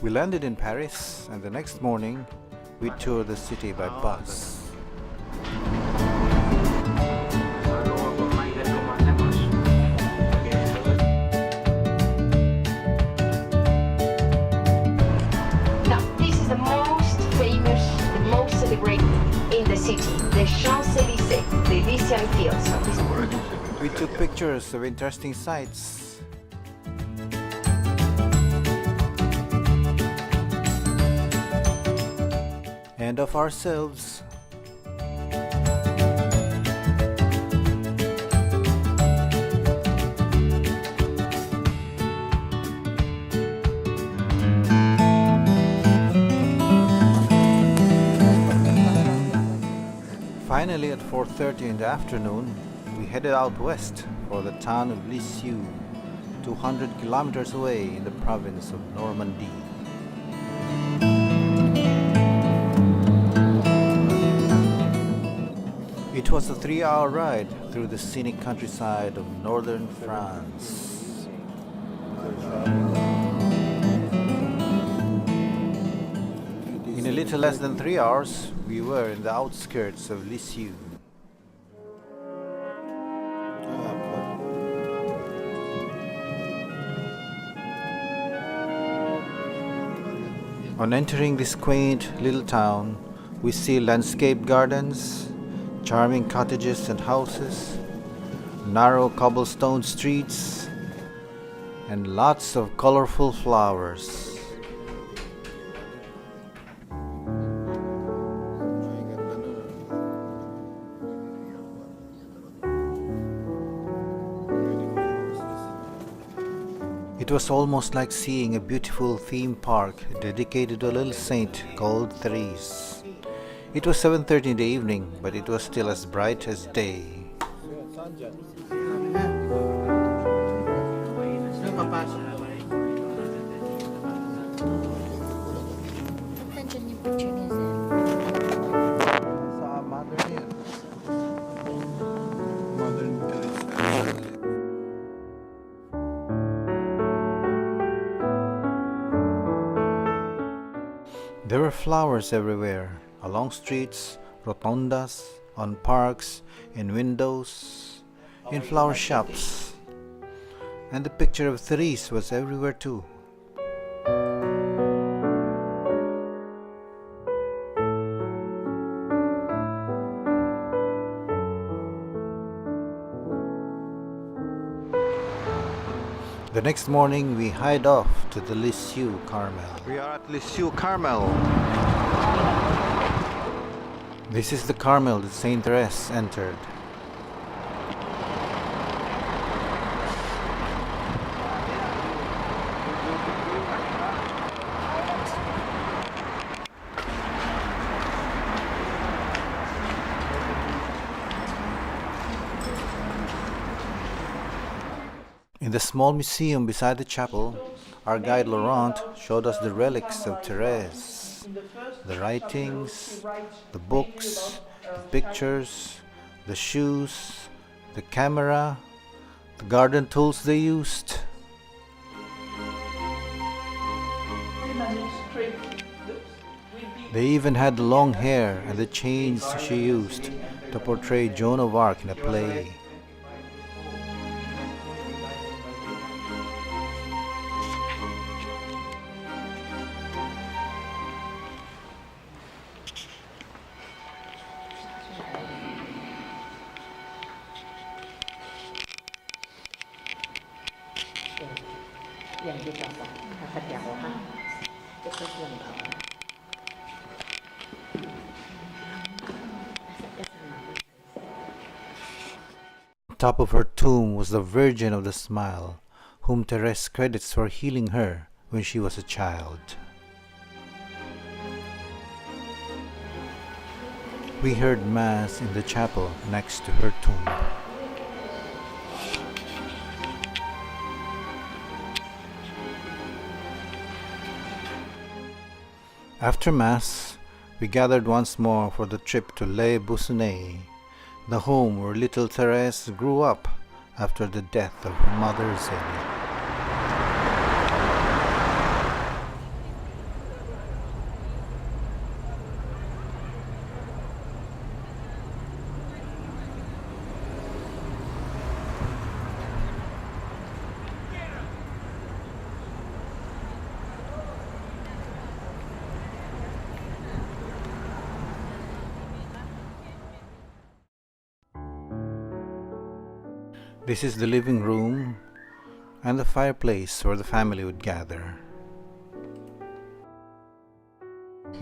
We landed in Paris, and the next morning we toured the city by bus. Now, this is the most famous, the most celebrated in the city, the Champs-Élysées, the Elysian Fields. We took pictures of interesting sights. And of ourselves. Finally, at 4:30 in the afternoon, we headed out west for the town of Lisieux, 200 kilometers away in the province of Normandy. It was a 3-hour ride through the scenic countryside of northern France. In a little less than 3 hours, we were in the outskirts of Lisieux. On entering this quaint little town, we see landscaped gardens, charming cottages and houses, narrow cobblestone streets, and lots of colorful flowers. It was almost like seeing a beautiful theme park dedicated to a little saint called Therese. It was 7:30 in the evening, but it was still as bright as day. There were flowers everywhere, along streets, rotondas, on parks, in windows, in flower shops. And the picture of Therese was everywhere too. The next morning we hied off to the Lisieux Carmel. We are at Lisieux Carmel. This is the Carmel that Saint Therese entered. In the small museum beside the chapel, our guide Laurent showed us the relics of Therese, the writings, the books, the pictures, the shoes, the camera, the garden tools they used. They even had the long hair and the chains she used to portray Joan of Arc in a play. On top of her tomb was the Virgin of the Smile, whom Therese credits for healing her when she was a child. We heard Mass in the chapel next to her tomb. After Mass, we gathered once more for the trip to Les Buissonets, the home where little Therese grew up after the death of her mother Zélie. This is the living room and the fireplace where the family would gather.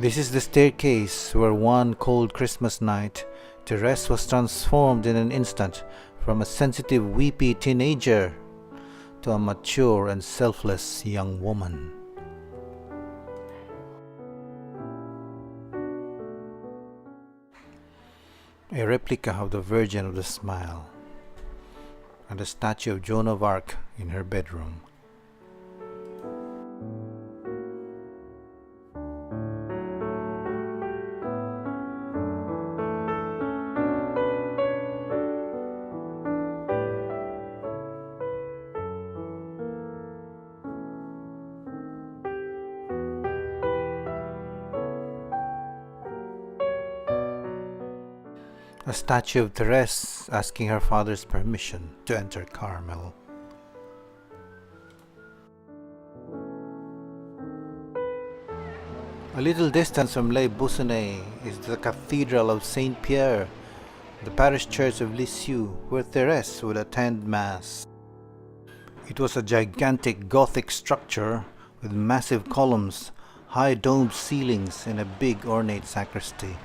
This is the staircase where one cold Christmas night, Therese was transformed in an instant from a sensitive, weepy teenager to a mature and selfless young woman. A replica of the Virgin of the Smile and a statue of Joan of Arc in her bedroom. A statue of Therese asking her father's permission to enter Carmel. A little distance from Les Buissonets is the Cathedral of Saint Pierre, the parish church of Lisieux, where Therese would attend Mass. It was a gigantic Gothic structure with massive columns, high domed ceilings, and a big ornate sacristy.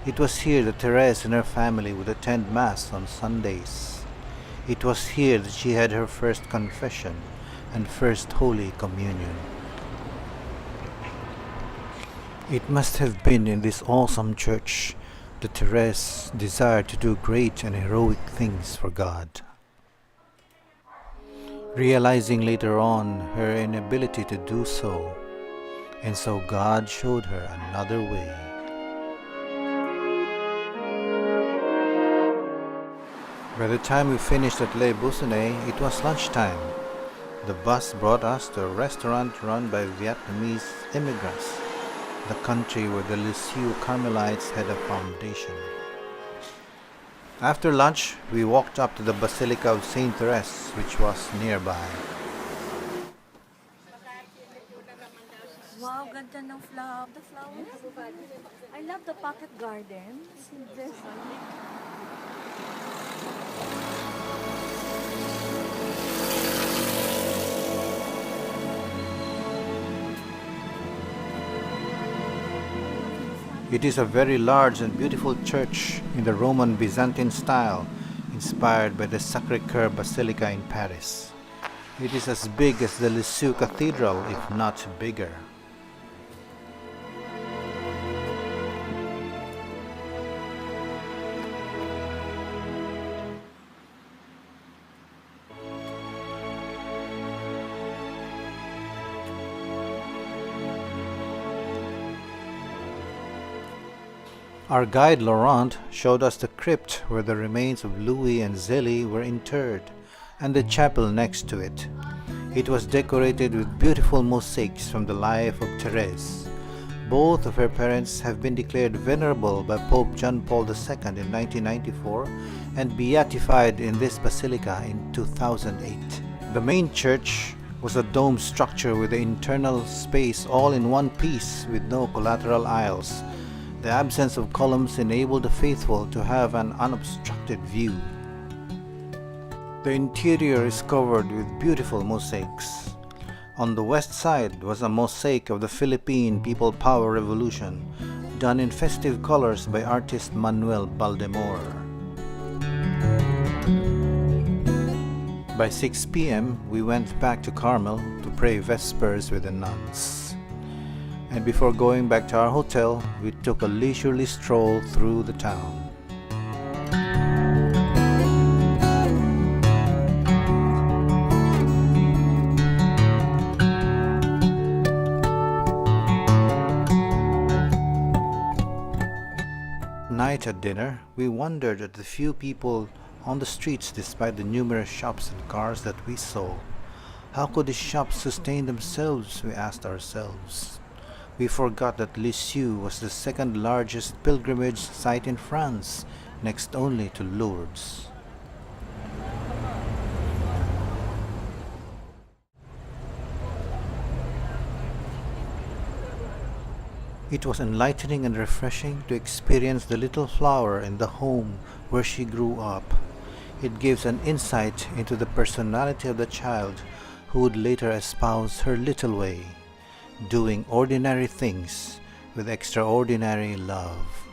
It was here that Therese and her family would attend Mass on Sundays. It was here that she had her first confession and first Holy Communion. It must have been in this awesome church that Therese desired to do great and heroic things for God. Realizing later on her inability to do so, and so God showed her another way. By the time we finished at Les Buissonets, it was lunchtime. The bus brought us to a restaurant run by Vietnamese immigrants, the country where the Lisieux Carmelites had a foundation. After lunch, we walked up to the Basilica of Saint Therese, which was nearby. Wow, ganda ng flower. The flowers. I love the pocket garden. See this. It is a very large and beautiful church in the Roman Byzantine style, inspired by the Sacré-Cœur Basilica in Paris. It is as big as the Lisieux Cathedral, if not bigger. Our guide Laurent showed us the crypt where the remains of Louis and Zélie were interred, and the chapel next to it. It was decorated with beautiful mosaics from the life of Therese. Both of her parents have been declared venerable by Pope John Paul II in 1994 and beatified in this basilica in 2008. The main church was a domed structure with the internal space all in one piece with no collateral aisles. The absence of columns enabled the faithful to have an unobstructed view. The interior is covered with beautiful mosaics. On the west side was a mosaic of the Philippine People Power Revolution, done in festive colors by artist Manuel Baldemor. By 6 p.m., we went back to Carmel to pray Vespers with the nuns. And before going back to our hotel, we took a leisurely stroll through the town. Night at dinner, we wondered at the few people on the streets despite the numerous shops and cars that we saw. How could these shops sustain themselves, we asked ourselves. We forgot that Lisieux was the second largest pilgrimage site in France, next only to Lourdes. It was enlightening and refreshing to experience the little flower in the home where she grew up. It gives an insight into the personality of the child who would later espouse her little way, doing ordinary things with extraordinary love.